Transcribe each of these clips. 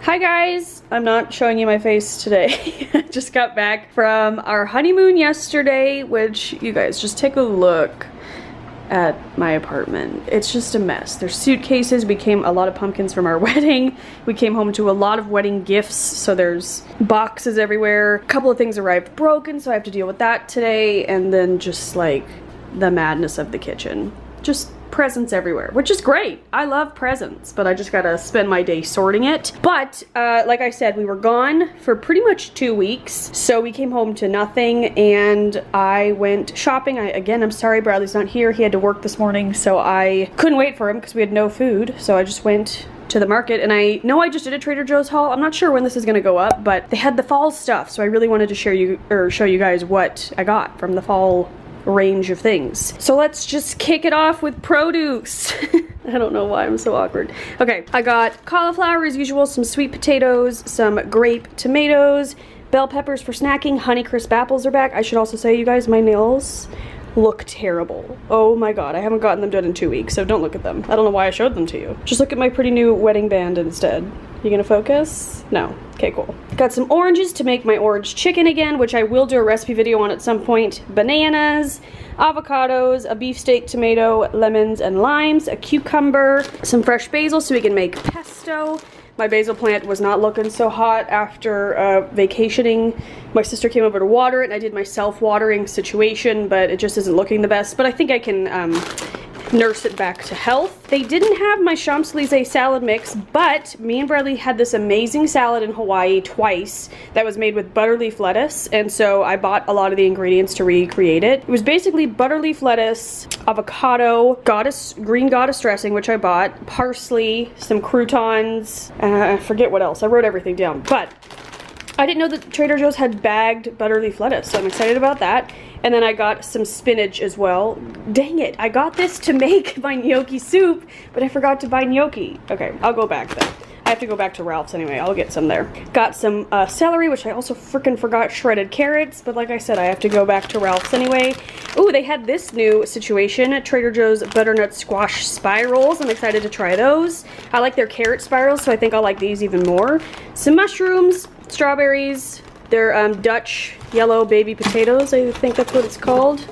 Hi guys, I'm not showing you my face today. I just got back from our honeymoon yesterday, which you guys just take a look at my apartment. It's just a mess. There's suitcases. We came a lot of pumpkins from our wedding. We came home to a lot of wedding gifts, so there's boxes everywhere. A couple of things arrived broken, so I have to deal with that today, and then just like the madness of the kitchen. Just presents everywhere, which is great. I love presents, but I just gotta spend my day sorting it. But like I said, we were gone for pretty much 2 weeks, so we came home to nothing, and I went shopping. Again, I'm sorry Bradley's not here. He had to work this morning, so I couldn't wait for him because we had no food, so I just went to the market. And I know I just did a Trader Joe's haul. I'm not sure when this is gonna go up, but they had the fall stuff, so I really wanted to show you guys what I got from the fall range of things. So let's just kick it off with produce. I don't know why I'm so awkward. Okay, I got cauliflower as usual, some sweet potatoes, some grape tomatoes, bell peppers for snacking, Honeycrisp apples are back. I should also say, you guys, my nails look terrible. Oh my god, I haven't gotten them done in 2 weeks, so don't look at them. I don't know why I showed them to you. Just look at my pretty new wedding band instead. You gonna focus? No. Okay, cool. Got some oranges to make my orange chicken again, which I will do a recipe video on at some point. Bananas, avocados, a beefsteak tomato, lemons and limes, a cucumber, some fresh basil so we can make pesto. My basil plant was not looking so hot after vacationing. My sister came over to water it, and I did my self-watering situation, but it just isn't looking the best. But I think I can nurse it back to health. They didn't have my Champs-Élysées salad mix, but me and Bradley had this amazing salad in Hawaii twice that was made with butterleaf lettuce, and so I bought a lot of the ingredients to recreate it. It was basically butterleaf lettuce, avocado, green goddess dressing, which I bought, parsley, some croutons, I forget what else. I wrote everything down, but I didn't know that Trader Joe's had bagged butterleaf lettuce, so I'm excited about that. And then I got some spinach as well. Dang it, I got this to make my gnocchi soup, but I forgot to buy gnocchi. Okay, I'll go back then. I have to go back to Ralph's anyway. I'll get some there. Got some celery, which I also freaking forgot shredded carrots, but like I said, I have to go back to Ralph's anyway. Ooh, they had this new situation at Trader Joe's Butternut squash spirals. I'm excited to try those. I like their carrot spirals, so I think I'll like these even more. Some mushrooms, strawberries, they're Dutch yellow baby potatoes, I think that's what it's called.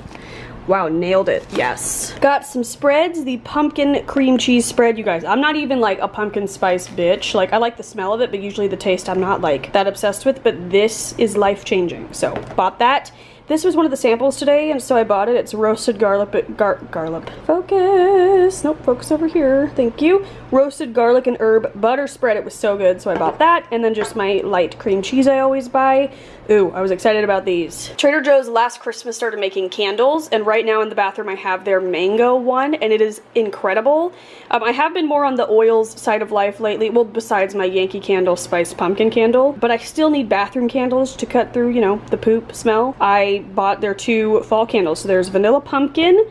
Wow, nailed it, yes. Got some spreads, the pumpkin cream cheese spread. You guys, I'm not even like a pumpkin spice bitch. Like, I like the smell of it, but usually the taste I'm not like that obsessed with, but this is life-changing, so bought that. This was one of the samples today, and so I bought it. It's roasted garlic, focus. Nope, focus over here. Thank you. Roasted garlic and herb butter spread. It was so good, so I bought that. And then just my light cream cheese I always buy. Ooh, I was excited about these. Trader Joe's last Christmas started making candles, and right now in the bathroom I have their mango one, and it is incredible. I have been more on the oils side of life lately, well, besides my Yankee Candle spiced pumpkin candle, but I still need bathroom candles to cut through, you know, the poop smell. I bought their 2 fall candles. So there's vanilla pumpkin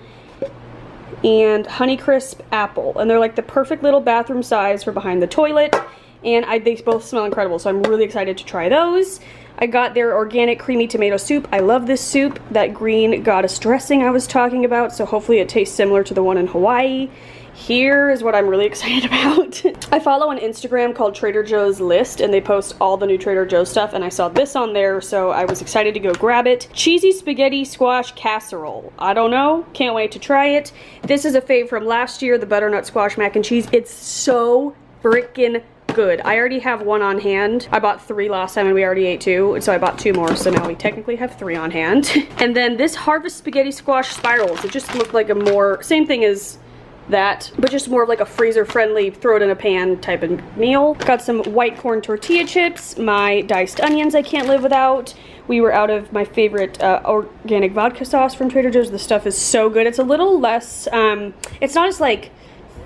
and Honeycrisp apple, and they're like the perfect little bathroom size for behind the toilet, and they both smell incredible, so I'm really excited to try those. I got their organic creamy tomato soup. I love this soup. That green goddess dressing I was talking about, so hopefully it tastes similar to the one in Hawaii. Here is what I'm really excited about. I follow an Instagram called Trader Joe's List, and they post all the new Trader Joe's stuff, and I saw this on there, so I was excited to go grab it. Cheesy spaghetti squash casserole. I don't know, can't wait to try it. This is a fave from last year, the butternut squash mac and cheese. It's so freaking good. I already have one on hand. I bought 3 last time and we already ate 2, so I bought 2 more, so now we technically have 3 on hand. And then this harvest spaghetti squash spirals. It just looked like a more, same thing as that, but just more of like a freezer friendly, throw it in a pan type of meal. Got some white corn tortilla chips, my diced onions I can't live without. We were out of my favorite organic vodka sauce from Trader Joe's. This stuff is so good. It's a little less, it's not as like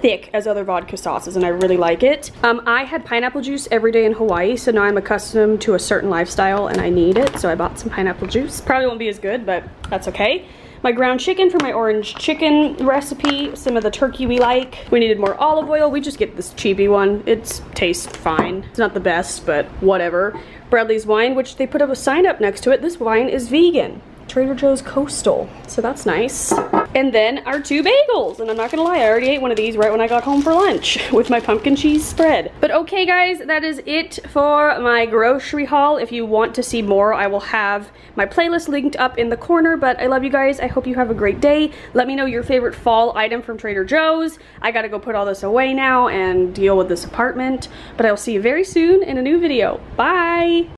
thick as other vodka sauces, and I really like it. I had pineapple juice every day in Hawaii, so now I'm accustomed to a certain lifestyle and I need it, so I bought some pineapple juice. Probably won't be as good, but that's okay. My ground chicken for my orange chicken recipe, some of the turkey we like. We needed more olive oil. We just get this cheapy one. It tastes fine. It's not the best, but whatever. Bradley's wine, which they put up a sign up next to it. This wine is vegan. Trader Joe's Coastal, so that's nice. And then our 2 bagels, and I'm not gonna lie, I already ate one of these right when I got home for lunch with my pumpkin cheese spread. But okay guys, that is it for my grocery haul. If you want to see more, I will have my playlist linked up in the corner, but I love you guys. I hope you have a great day. Let me know your favorite fall item from Trader Joe's. I gotta go put all this away now and deal with this apartment, but I'll see you very soon in a new video. Bye!